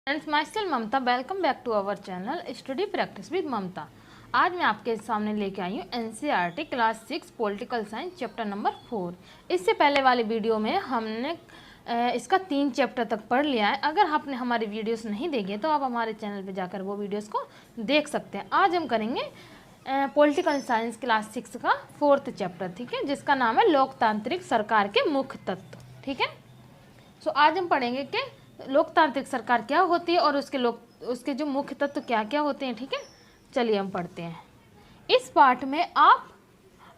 Friends, myself Mamata, welcome back to our channel study practice with Mamata. आज मैं आपके सामने लेके आई हूँ NCERT class 6 political science chapter number 4। इससे पहले वाली वीडियो में हमने इसका 3 चैप्टर तक पढ़ लिया है। अगर आपने हमारी वीडियोस नहीं देखी तो आप हमारे चैनल पे जाकर वो वीडियोस को देख सकते हैं। आज हम करेंगे पॉलिटिकल साइंस क्लास 6 का 4th चैप्टर, ठीक है, जिसका नाम है लोकतांत्रिक सरकार के मुख्य तत्व। ठीक है, सो आज हम पढ़ेंगे कि लोकतांत्रिक सरकार क्या होती है और उसके जो मुख्य तत्व क्या क्या होते हैं। ठीक है, चलिए हम पढ़ते हैं। इस पाठ में आप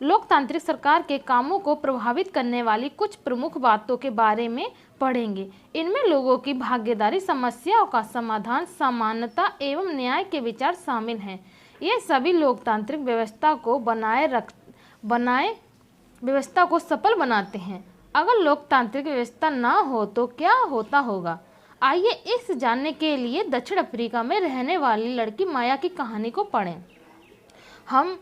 लोकतांत्रिक सरकार के कामों को प्रभावित करने वाली कुछ प्रमुख बातों के बारे में पढ़ेंगे। इनमें लोगों की भागीदारी, समस्याओं का समाधान, समानता एवं न्याय के विचार शामिल हैं। ये सभी लोकतांत्रिक व्यवस्था को सफल बनाते हैं। अगर लोकतांत्रिक व्यवस्था ना हो तो क्या होता होगा, आइए इस जानने के लिए दक्षिण अफ्रीका में रहने वाली लड़की माया की कहानी को पढ़ें। हम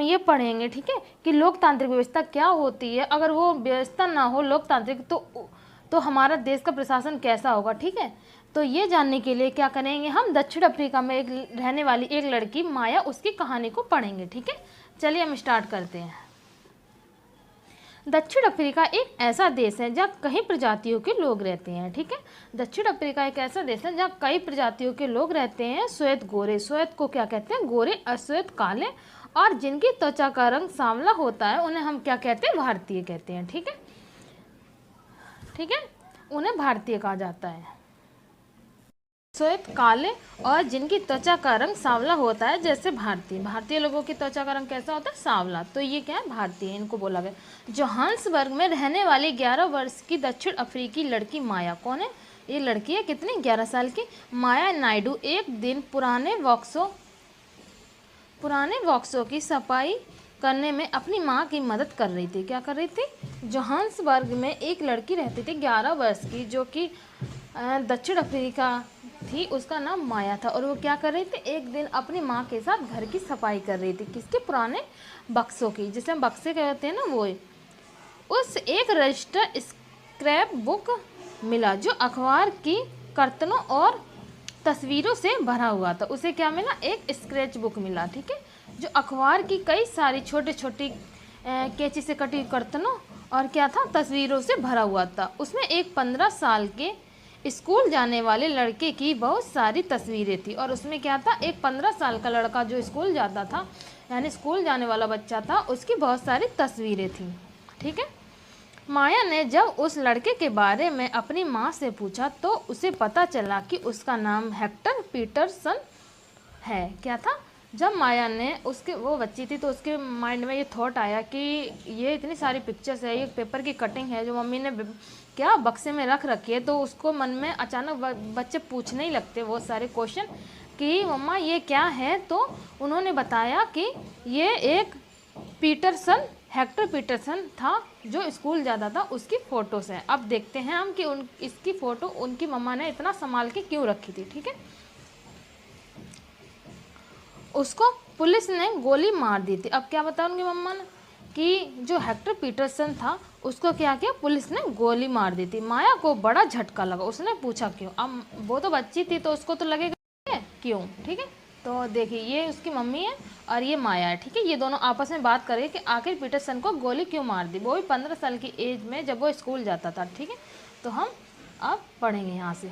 ये पढ़ेंगे, ठीक है, कि लोकतांत्रिक व्यवस्था क्या होती है। अगर वो व्यवस्था ना हो लोकतांत्रिक तो हमारा देश का प्रशासन कैसा होगा। ठीक है, तो ये जानने के लिए क्या करेंगे, हम दक्षिण अफ्रीका में रहने वाली एक लड़की माया, उसकी कहानी को पढ़ेंगे। ठीक है, चलिए हम स्टार्ट करते हैं। दक्षिण अफ्रीका एक ऐसा देश है जहाँ कई प्रजातियों के लोग रहते हैं। ठीक है, दक्षिण अफ्रीका एक ऐसा देश है जहाँ कई प्रजातियों के लोग रहते हैं। श्वेत गोरे, श्वेत को क्या कहते हैं, गोरे, अश्वेत काले, और जिनकी त्वचा का रंग सांवला होता है उन्हें हम क्या कहते हैं, भारतीय कहते हैं। ठीक है, ठीक है, उन्हें भारतीय कहा जाता है। श्वेत काले और जिनकी त्वचा का रंग सांवला होता है, जैसे भारतीय लोगों की त्वचा का रंग कैसा होता है, सांवला, तो ये क्या है, भारतीय, इनको बोला गया। जोहान्सबर्ग में रहने वाली 11 वर्ष की दक्षिण अफ्रीकी लड़की माया, कौन है ये लड़की, है कितनी, 11 साल की। माया नायडू एक दिन पुराने बॉक्सों की सफाई करने में अपनी माँ की मदद कर रही थी। क्या कर रही थी, जोहान्सबर्ग में एक लड़की रहती थी 11 वर्ष की, जो कि दक्षिण अफ्रीका थी, उसका नाम माया था। और वो क्या कर रही थी, एक दिन अपनी माँ के साथ घर की सफाई कर रही थी। किसके, पुराने बक्सों की, जिसे हम बक्से कहते हैं ना, वो। उस एक रजिस्टर स्क्रैप बुक मिला जो अखबार की कर्तनों और तस्वीरों से भरा हुआ था। उसे क्या मिला, एक स्क्रैच बुक मिला। ठीक है, जो अखबार की कई सारी छोटी छोटी कैंची से कटी कर्तनों और क्या था, तस्वीरों से भरा हुआ था। उसमें एक 15 साल के स्कूल जाने वाले लड़के की बहुत सारी तस्वीरें थी। और उसमें क्या था, एक 15 साल का लड़का जो स्कूल जाता था, यानी स्कूल जाने वाला बच्चा था, उसकी बहुत सारी तस्वीरें थी। ठीक है, माया ने जब उस लड़के के बारे में अपनी माँ से पूछा तो उसे पता चला कि उसका नाम हेक्टर पीटरसन है। क्या था, जब माया ने वो बच्ची थी तो उसके माइंड में ये थॉट आया कि ये इतनी सारी पिक्चर्स है, ये पेपर की कटिंग है जो मम्मी ने क्या बक्से में रख रखी है, तो उसको मन में अचानक बच्चे पूछने ही लगते बहुत सारे क्वेश्चन कि मम्मा ये क्या है। तो उन्होंने बताया कि ये एक हेक्टर पीटरसन था जो स्कूल जाता था, उसकी फ़ोटोस है। अब देखते हैं हम कि इसकी फ़ोटो उनकी मम्मा ने इतना संभाल के क्यों रखी थी। ठीक है, उसको पुलिस ने गोली मार दी थी। अब क्या बताया उनकी मम्मा ने कि जो हेक्टर पीटरसन था उसको क्या किया, पुलिस ने गोली मार दी थी। माया को बड़ा झटका लगा, उसने पूछा क्यों। अब वो तो बच्ची थी तो उसको तो लगेगा क्यों। ठीक है, तो देखिए ये उसकी मम्मी है और ये माया है। ठीक है, ये दोनों आपस में बात करें कि आखिर पीटरसन को गोली क्यों मार दी, वो भी 15 साल की एज में जब वो स्कूल जाता था। ठीक है, तो हम अब पढ़ेंगे यहाँ से।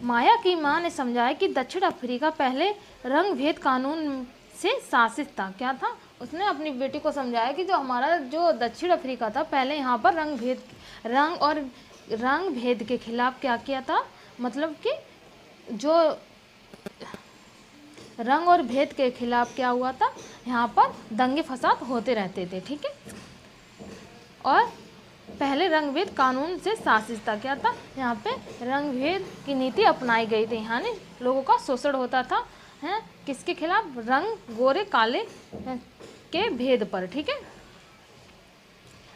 माया की माँ ने समझाया कि दक्षिण अफ्रीका पहले रंग भेद कानून से शासित था। क्या था, उसने अपनी बेटी को समझाया कि जो दक्षिण अफ्रीका था पहले यहाँ पर रंग भेद के खिलाफ क्या किया था, मतलब कि जो रंग और भेद के खिलाफ क्या हुआ था, यहाँ पर दंगे फसाद होते रहते थे। ठीक है, और पहले रंग भेद कानून से शासित था। क्या था, यहाँ पे रंग भेद की नीति अपनाई गई थी, यानी लोगों का शोषण होता था, हैं, किसके खिलाफ, रंग गोरे काले के भेद पर। ठीक है,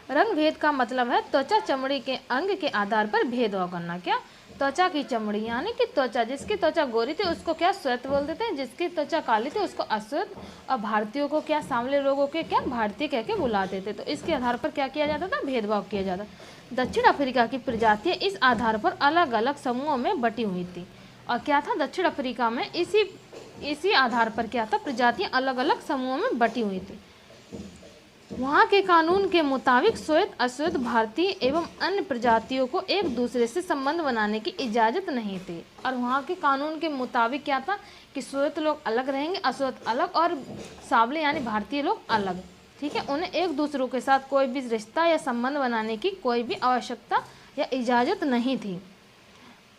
रंग भेद का मतलब है त्वचा चमड़ी के अंग के आधार पर भेदभाव करना। क्या, त्वचा की चमड़ी यानी कि त्वचा, जिसकी त्वचा गोरी थी उसको क्या श्वेत बोल देते हैं, जिसकी त्वचा काली थी उसको अश्वेत, और भारतीयों को क्या सांवले लोगों के क्या भारतीय कह के बुलाते थे। तो इसके आधार पर क्या किया जाता था, भेदभाव किया जाता। दक्षिण अफ्रीका की प्रजातियां इस आधार पर अलग अलग समूहों में बटी हुई थी। और क्या था, दक्षिण अफ्रीका में इसी आधार पर क्या था, प्रजातियां अलग अलग समूहों में बटी हुई थी। वहाँ के कानून के मुताबिक श्वेत अश्वेत भारतीय एवं अन्य प्रजातियों को एक दूसरे से संबंध बनाने की इजाज़त नहीं थी। और वहाँ के कानून के मुताबिक क्या था कि श्वेत लोग अलग रहेंगे, अश्वेत अलग, और सांवले यानी भारतीय लोग अलग। ठीक है, उन्हें एक दूसरों के साथ कोई भी रिश्ता या संबंध बनाने की कोई भी आवश्यकता या इजाज़त नहीं थी।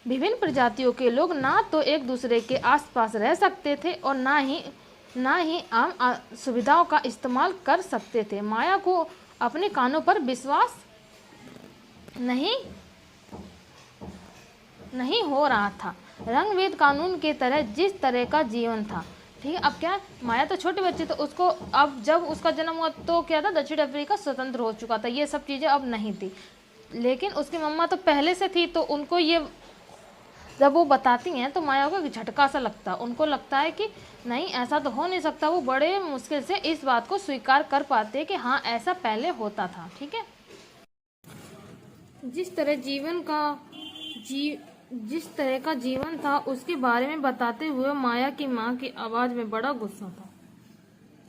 विभिन्न प्रजातियों के लोग ना तो एक दूसरे के आसपास रह सकते थे और ना ही आम सुविधाओं का इस्तेमाल कर सकते थे। माया को अपने कानों पर विश्वास नहीं हो रहा था। रंगभेद कानून के तरह जिस तरह का जीवन था, ठीक है। अब क्या, माया तो छोटे बच्चे थे, उसको अब जब उसका जन्म हुआ तो क्या था, दक्षिण अफ्रीका स्वतंत्र हो चुका था, ये सब चीज़ें अब नहीं थी। लेकिन उसकी मम्मा तो पहले से थी, तो उनको ये जब वो बताती हैं तो माया को एक झटका सा लगता, उनको लगता है कि नहीं ऐसा तो हो नहीं सकता। वो बड़े मुश्किल से इस बात को स्वीकार कर पाते कि हाँ ऐसा पहले होता था। ठीक है, जिस तरह का जीवन था उसके बारे में बताते हुए माया की माँ की आवाज़ में बड़ा गुस्सा था।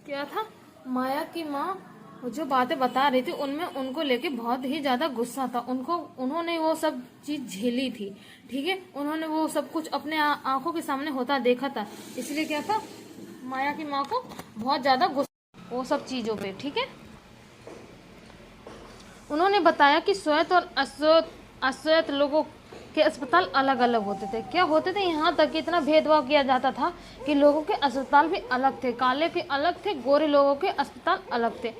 क्या था, माया की माँ जो बातें बता रही थी उनमें उनको लेके बहुत ही ज़्यादा गुस्सा था। उन्होंने वो सब चीज़ झेली थी। ठीक है, उन्होंने वो सब कुछ अपने आंखों के सामने होता देखा था, इसलिए क्या था, माया की माँ को बहुत ज़्यादा गुस्सा वो सब चीज़ों पे। ठीक है, उन्होंने बताया कि श्वेत और अश्वेत लोगों के अस्पताल अलग अलग होते थे। क्या होते थे, यहाँ तक कि इतना भेदभाव किया जाता था कि लोगों के अस्पताल भी अलग थे, काले के अलग थे, गोरे लोगों के अस्पताल अलग थे।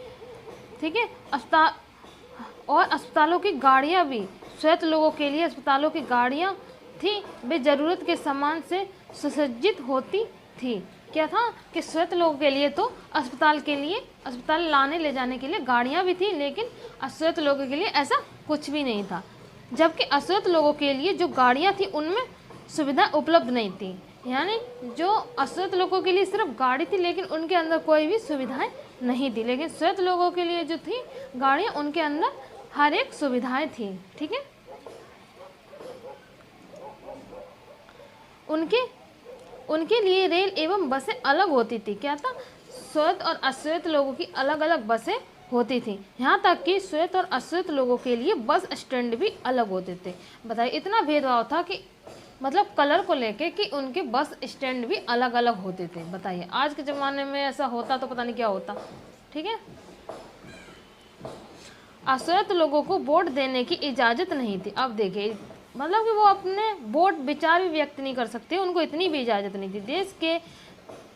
ठीक है, अस्पतालों की गाड़ियाँ भी, श्वेत लोगों के लिए अस्पतालों की गाड़ियाँ थी, वे ज़रूरत के सामान से सुसज्जित होती थी। क्या था कि श्वेत लोगों के लिए तो अस्पताल लाने ले जाने के लिए गाड़ियाँ भी थी, लेकिन अश्वेत लोगों के लिए ऐसा कुछ भी नहीं था। जबकि अश्वेत लोगों के लिए जो गाड़ियाँ थी उनमें सुविधा उपलब्ध नहीं थी। यानी जो अश्वेत लोगों के लिए सिर्फ गाड़ी थी, लेकिन उनके अंदर कोई भी सुविधाएं नहीं थी। लेकिन श्वेत लोगों के लिए जो थी गाड़ियाँ, उनके अंदर हर एक सुविधाएं थी। ठीक है, उनके लिए रेल एवं बसें अलग होती थी। क्या था, श्वेत और अश्वेत लोगों की अलग अलग बसें होती थी। यहाँ तक कि श्वेत और अश्वेत लोगों के लिए बस स्टैंड भी अलग होते थे। बताइए, इतना भेदभाव था कि मतलब कलर को लेके कि उनके बस स्टैंड भी अलग अलग होते थे। बताइए, आज के ज़माने में ऐसा होता तो पता नहीं क्या होता। ठीक है, अश्वेत लोगों को वोट देने की इजाज़त नहीं थी। अब देखिए, मतलब कि वो अपने वोट विचार भी व्यक्त नहीं कर सकते, उनको इतनी भी इजाज़त नहीं थी।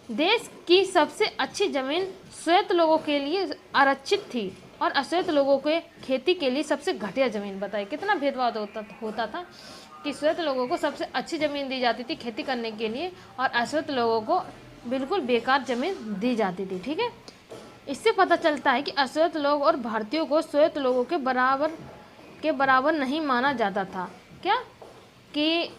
देश की सबसे अच्छी ज़मीन श्वेत लोगों के लिए आरक्षित थी और अश्वेत लोगों के खेती के लिए सबसे घटिया ज़मीन। बताइए, कितना भेदभाव होता था कि श्वेत लोगों को सबसे अच्छी ज़मीन दी जाती थी खेती करने के लिए, और अश्वेत लोगों को बिल्कुल बेकार ज़मीन दी जाती थी। ठीक है, इससे पता चलता है कि अश्वेत लोग और भारतीयों को श्वेत लोगों के बराबर नहीं माना जाता था। क्या कि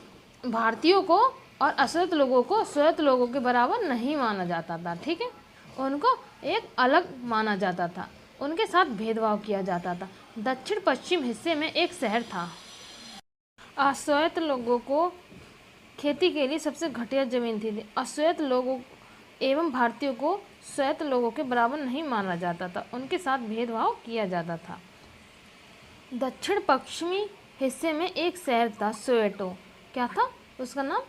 भारतीयों को और अश्वेत लोगों को श्वेत लोगों के बराबर नहीं माना जाता था। ठीक है, उनको एक अलग माना जाता था, उनके साथ भेदभाव किया जाता था। दक्षिण पश्चिम हिस्से में एक शहर था। अश्वेत लोगों को खेती के लिए सबसे घटिया ज़मीन थी। अश्वेत लोगों एवं भारतीयों को श्वेत लोगों के बराबर नहीं माना जाता था, उनके साथ भेदभाव किया जाता था। दक्षिण पश्चिमी हिस्से में एक शहर था, सोवेटो। क्या था उसका नाम,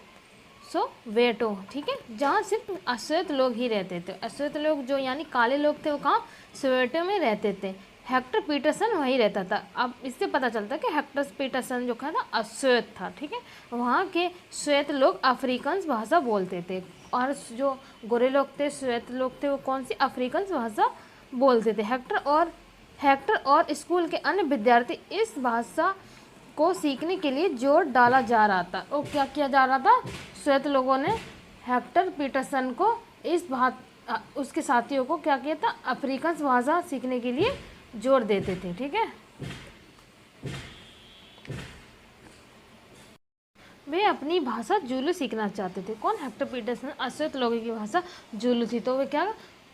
सोवेटो। ठीक है, जहाँ सिर्फ अश्वेत लोग ही रहते थे। अश्वेत लोग जो यानी काले लोग थे वो कहाँ, सोवेटो में रहते थे। हेक्टर पीटरसन वहीं रहता था। अब इससे पता चलता है कि हेक्टर पीटरसन जो था अश्वेत था। ठीक है, वहाँ के श्वेत लोग अफ्रीकन भाषा बोलते थे, और जो गोरे लोग थे, श्वेत लोग थे, वो कौन सी अफ्रीकन भाषा बोलते थे। हेक्टर और स्कूल के अन्य विद्यार्थी इस भाषा को सीखने के लिए जोर डाला जा रहा था। और क्या किया जा रहा था, श्वेत लोगों ने हेक्टर पीटरसन को उसके साथियों को क्या किया था, अफ्रीकन भाषा सीखने के लिए जोर देते थे। ठीक है, वे अपनी भाषा जूलू सीखना चाहते थे। कौन? Hector Peterson. अश्वेत लोगों की भाषा जूलू थी, तो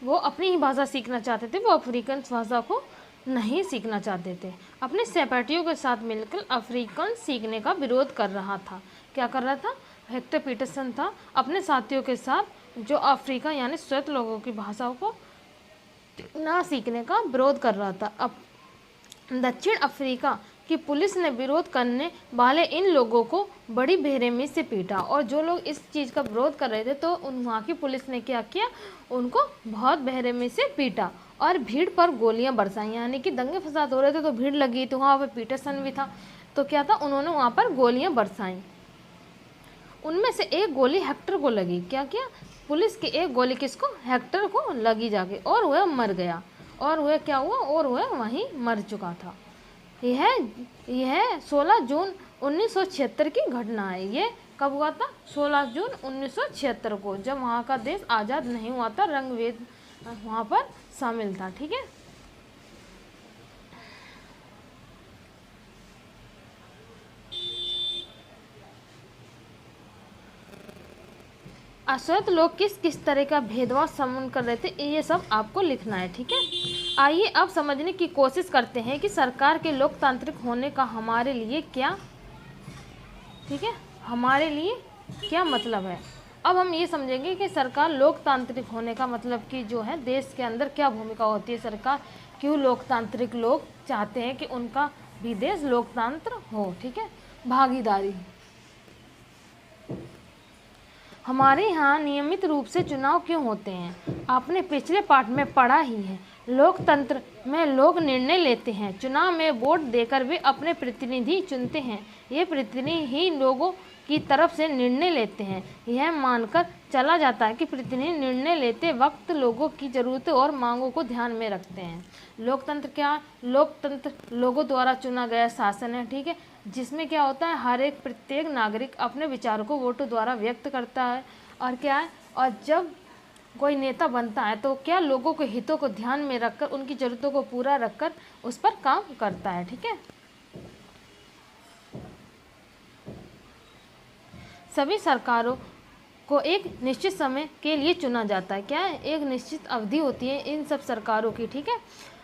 वो अपनी ही भाषा सीखना चाहते थे, वो अफ्रीकन भाषा को नहीं सीखना चाहते थे। अपने सहपाठियों के साथ मिलकर अफ्रीकन सीखने का विरोध कर रहा था। क्या कर रहा था? हेक्टर पीटरसन था अपने साथियों के साथ जो अफ्रीका यानी श्वेत लोगों की भाषाओं को ना सीखने का विरोध कर रहा था। अब दक्षिण अफ्रीका कि पुलिस ने विरोध करने वाले इन लोगों को बड़ी बेरहमी से पीटा, और जो लोग इस चीज़ का विरोध कर रहे थे तो वहाँ की पुलिस ने क्या किया? उनको बहुत बेरहमी से पीटा और भीड़ पर गोलियां बरसाई। यानी कि दंगे फसाद हो रहे थे तो भीड़ लगी, तो वहाँ पर पीटरसन भी था, तो क्या था? उन्होंने वहाँ पर गोलियां बरसाई। उनमें से एक गोली हेक्टर को लगी। क्या किया? पुलिस की एक गोली किसको? हेक्टर को लगी जाके, और वह मर गया। और वह क्या हुआ? और वह वहीं मर चुका था। यह 16 जून 1976 की घटना है। ये कब हुआ था? 16 जून 1976 को, जब वहाँ का देश आज़ाद नहीं हुआ था, रंगभेद वहाँ पर शामिल था। ठीक है। अश्वेत लोग किस किस तरह का भेदभाव सम्मान कर रहे थे, ये सब आपको लिखना है। ठीक है। आइए अब समझने की कोशिश करते हैं कि सरकार के लोकतांत्रिक होने का हमारे लिए क्या, ठीक है, हमारे लिए क्या मतलब है। अब हम ये समझेंगे कि सरकार लोकतांत्रिक होने का मतलब कि जो है देश के अंदर क्या भूमिका होती है, सरकार क्यों लोकतांत्रिक लोग चाहते हैं कि उनका भी देश लोकतंत्र हो। ठीक है। भागीदारी, हमारे यहाँ नियमित रूप से चुनाव क्यों होते हैं? आपने पिछले पाठ में पढ़ा ही है। लोकतंत्र में लोग निर्णय लेते हैं। चुनाव में वोट देकर वे अपने प्रतिनिधि चुनते हैं। ये प्रतिनिधि ही लोगों की तरफ से निर्णय लेते हैं। यह मानकर चला जाता है कि प्रतिनिधि निर्णय लेते वक्त लोगों की ज़रूरतें और मांगों को ध्यान में रखते हैं। लोकतंत्र क्या? लोकतंत्र लोगों द्वारा चुना गया शासन है। ठीक है। जिसमें क्या होता है? हर एक प्रत्येक नागरिक अपने विचारों को वोटों द्वारा व्यक्त करता है। और क्या है? और जब कोई नेता बनता है तो क्या लोगों के हितों को ध्यान में रखकर, उनकी ज़रूरतों को पूरा रखकर उस पर काम करता है। ठीक है। सभी सरकारों को एक निश्चित समय के लिए चुना जाता है। क्या है? एक निश्चित अवधि होती है इन सब सरकारों की। ठीक है।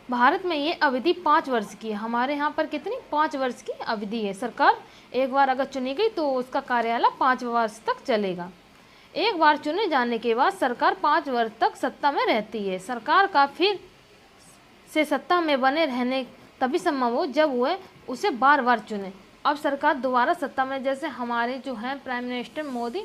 भारत में ये अवधि 5 वर्ष की है। हमारे यहाँ पर कितनी? 5 वर्ष की अवधि है। सरकार एक बार अगर चुनी गई तो उसका कार्यकाल 5 वर्ष तक चलेगा। एक बार चुने जाने के बाद सरकार 5 वर्ष तक सत्ता में रहती है। सरकार का फिर से सत्ता में बने रहने तभी संभव हो जब वह उसे बार बार चुने। अब सरकार दोबारा सत्ता में, जैसे हमारे जो हैं प्राइम मिनिस्टर मोदी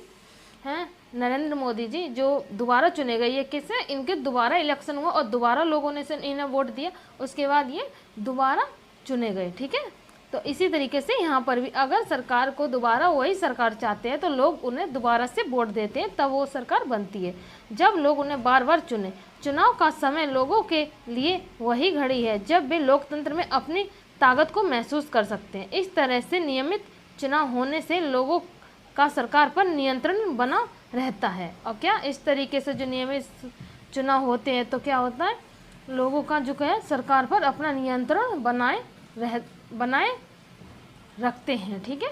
हैं, नरेंद्र मोदी जी, जो दोबारा चुने गए, ये किससे? इनके दोबारा इलेक्शन हुआ और दोबारा लोगों ने से इन्हें वोट दिया, उसके बाद ये दोबारा चुने गए। ठीक है। तो इसी तरीके से यहाँ पर भी अगर सरकार को दोबारा वही सरकार चाहते हैं तो लोग उन्हें दोबारा से वोट देते हैं, तब वो सरकार बनती है। जब लोग उन्हें बार बार चुने, चुनाव का समय लोगों के लिए वही घड़ी है जब वे लोकतंत्र में अपनी ताकत को महसूस कर सकते हैं। इस तरह से नियमित चुनाव होने से लोगों का सरकार पर नियंत्रण बना रहता है। और क्या इस तरीके से जो नियमित चुनाव होते हैं तो क्या होता है? लोगों का जो है सरकार पर अपना नियंत्रण बनाए रखते हैं। ठीक है।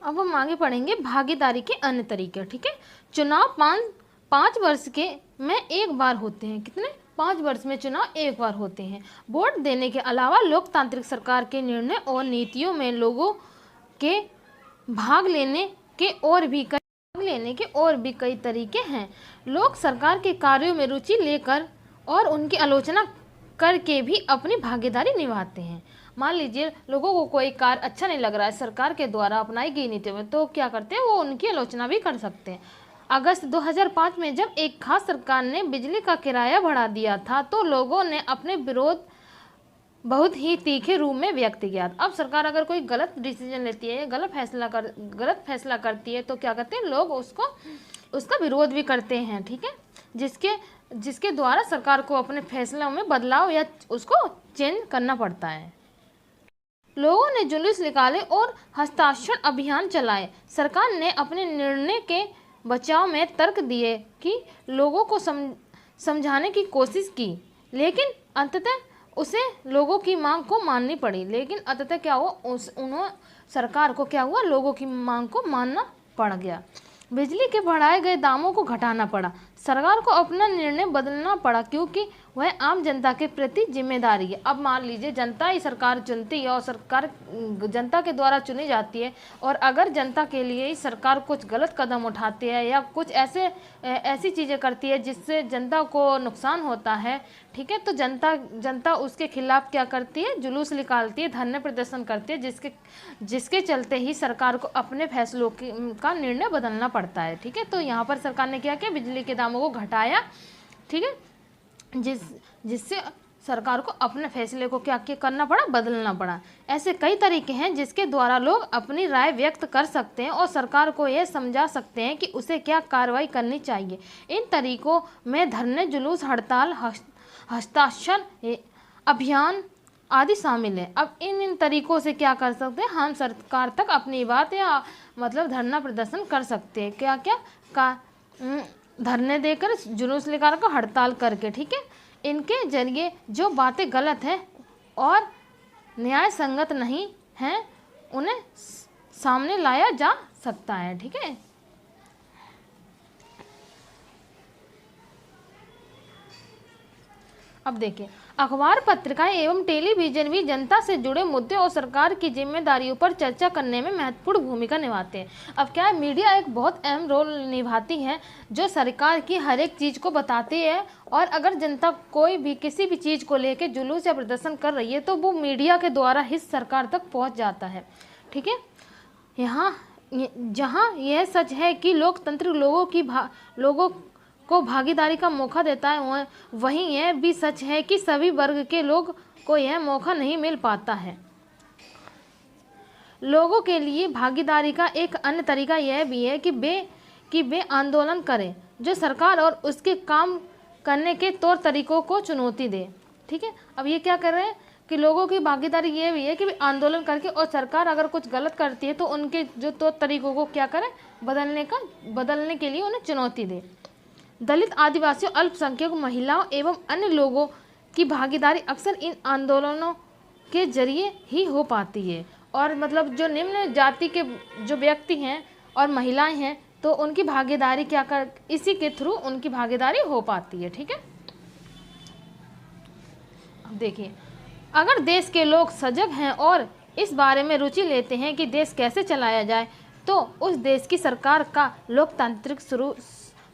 अब हम आगे पढ़ेंगे भागीदारी के अन्य तरीके। ठीक है। चुनाव 5 वर्ष के में एक बार होते हैं। कितने? 5 वर्ष में चुनाव एक बार होते हैं। वोट देने के अलावा लोकतांत्रिक सरकार के निर्णय और नीतियों में लोगों के भाग लेने के और भी कई तरीके हैं। लोग सरकार के कार्यों में रुचि लेकर और उनकी आलोचना करके भी अपनी भागीदारी निभाते हैं। मान लीजिए लोगों को कोई कार्य अच्छा नहीं लग रहा है सरकार के द्वारा अपनाई गई नीतियों में, तो क्या करते हैं? वो उनकी आलोचना भी कर सकते हैं। अगस्त 2005 में जब एक खास सरकार ने बिजली का किराया बढ़ा दिया था तो लोगों ने अपने विरोध बहुत ही तीखे रूप में व्यक्त किया। अब सरकार अगर कोई गलत डिसीजन लेती है, गलत फैसला करती है तो क्या करते हैं? लोग उसका विरोध भी करते हैं। ठीक है। जिसके द्वारा सरकार को अपने फैसलों में बदलाव या उसको चेंज करना पड़ता है। लोगों ने जुलूस निकाले और हस्ताक्षर अभियान चलाए। सरकार ने अपने निर्णय के बचाव में तर्क दिए कि लोगों को समझाने की कोशिश की, लेकिन अंततः उसे लोगों की मांग को माननी पड़ी, लेकिन अंततः क्या हुआ, उन्होंने सरकार को क्या हुआ, लोगों की मांग को मानना पड़ गया। बिजली के बढ़ाए गए दामों को घटाना पड़ा, सरकार को अपना निर्णय बदलना पड़ा क्योंकि वह आम जनता के प्रति जिम्मेदारी है। अब मान लीजिए जनता ही सरकार चुनती है और सरकार जनता के द्वारा चुनी जाती है, और अगर जनता के लिए ही सरकार कुछ गलत कदम उठाती है या कुछ ऐसी चीज़ें करती है जिससे जनता को नुकसान होता है, ठीक है, तो जनता उसके खिलाफ क्या करती है, जुलूस निकालती है, धरने प्रदर्शन करती है, जिसके चलते ही सरकार को अपने फैसलों का निर्णय बदलना पड़ता है। ठीक है, तो यहाँ पर सरकार ने क्या किया, बिजली के दामों को घटाया, ठीक है, जिससे सरकार को अपने फैसले को क्या करना पड़ा, बदलना पड़ा। ऐसे कई तरीके हैं जिसके द्वारा लोग अपनी राय व्यक्त कर सकते हैं और सरकार को यह समझा सकते हैं कि उसे क्या कार्रवाई करनी चाहिए। इन तरीकों में धरने, जुलूस, हड़ताल, हस्ताक्षर अभियान आदि शामिल है। अब इन तरीकों से क्या कर सकते हैं, हम सरकार तक अपनी बात या मतलब धरना प्रदर्शन कर सकते हैं। क्या क्या का धरने देकर, जुलूस निकाल कर, हड़ताल करके, ठीक है, इनके जरिए जो बातें गलत हैं और न्याय संगत नहीं हैं उन्हें सामने लाया जा सकता है। ठीक है, अब देखिए, अखबार, पत्रिकाएं एवं टेलीविजन भी जनता से जुड़े मुद्दे और सरकार की जिम्मेदारियों पर चर्चा करने में महत्वपूर्ण भूमिका निभाते हैं। अब क्या है, मीडिया एक बहुत अहम रोल निभाती है जो सरकार की हर एक चीज़ को बताती है, और अगर जनता कोई भी किसी भी चीज़ को लेकर जुलूस या प्रदर्शन कर रही है तो वो मीडिया के द्वारा ही सरकार तक पहुँच जाता है। ठीक है, जहाँ यह सच है कि लोकतंत्र लोगों को भागीदारी का मौका देता है, वहीं यह भी सच है कि सभी वर्ग के लोग को यह मौका नहीं मिल पाता है। लोगों के लिए भागीदारी का एक अन्य तरीका यह भी है कि वे आंदोलन करें जो सरकार और उसके काम करने के तौर तरीकों को चुनौती दे। ठीक है, अब ये क्या कर रहे हैं कि लोगों की भागीदारी ये भी है कि वे आंदोलन करके, और सरकार अगर कुछ गलत करती है तो उनके जो तौर तरीकों को क्या करें, बदलने के लिए उन्हें चुनौती दे। दलित, आदिवासियों, अल्पसंख्यक, महिलाओं एवं अन्य लोगों की भागीदारी अक्सर इन आंदोलनों के जरिए ही हो पाती है, और मतलब जो निम्न जाति के जो व्यक्ति हैं और महिलाएं हैं तो उनकी भागीदारी इसी के थ्रू उनकी भागीदारी हो पाती है। ठीक है, अब देखिए, अगर देश के लोग सजग हैं और इस बारे में रुचि लेते हैं कि देश कैसे चलाया जाए, तो उस देश की सरकार का लोकतांत्रिक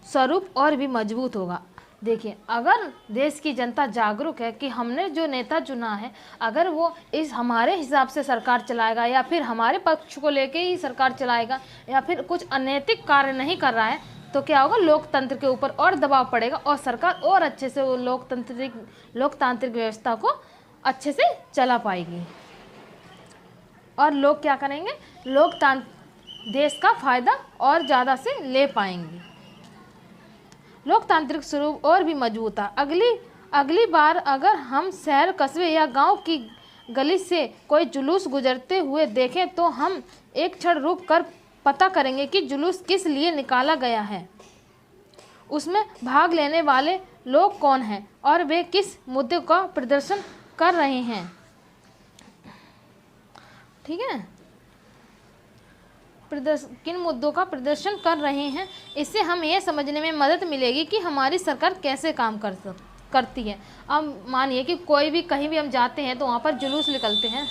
स्वरूप और भी मजबूत होगा। देखिए, अगर देश की जनता जागरूक है कि हमने जो नेता चुना है, अगर वो इस हमारे हिसाब से सरकार चलाएगा या फिर हमारे पक्ष को लेके ही सरकार चलाएगा या फिर कुछ अनैतिक कार्य नहीं कर रहा है, तो क्या होगा, लोकतंत्र के ऊपर और दबाव पड़ेगा और सरकार और अच्छे से वो लोकतांत्रिक व्यवस्था को अच्छे से चला पाएगी, और लोग क्या करेंगे, देश का फायदा और ज़्यादा से ले पाएंगे। लोकतांत्रिक स्वरूप और भी मजबूत है। अगली बार अगर हम शहर, कस्बे या गांव की गली से कोई जुलूस गुजरते हुए देखें तो हम एक क्षण रुक कर पता करेंगे कि जुलूस किस लिए निकाला गया है, उसमें भाग लेने वाले लोग कौन हैं और वे किस मुद्दे का प्रदर्शन कर रहे हैं। ठीक है, किन मुद्दों का प्रदर्शन कर रहे हैं, इससे हम ये समझने में मदद मिलेगी कि हमारी सरकार कैसे काम करती है। अब मानिए कि कोई भी कहीं भी हम जाते हैं तो वहाँ पर जुलूस निकलते हैं।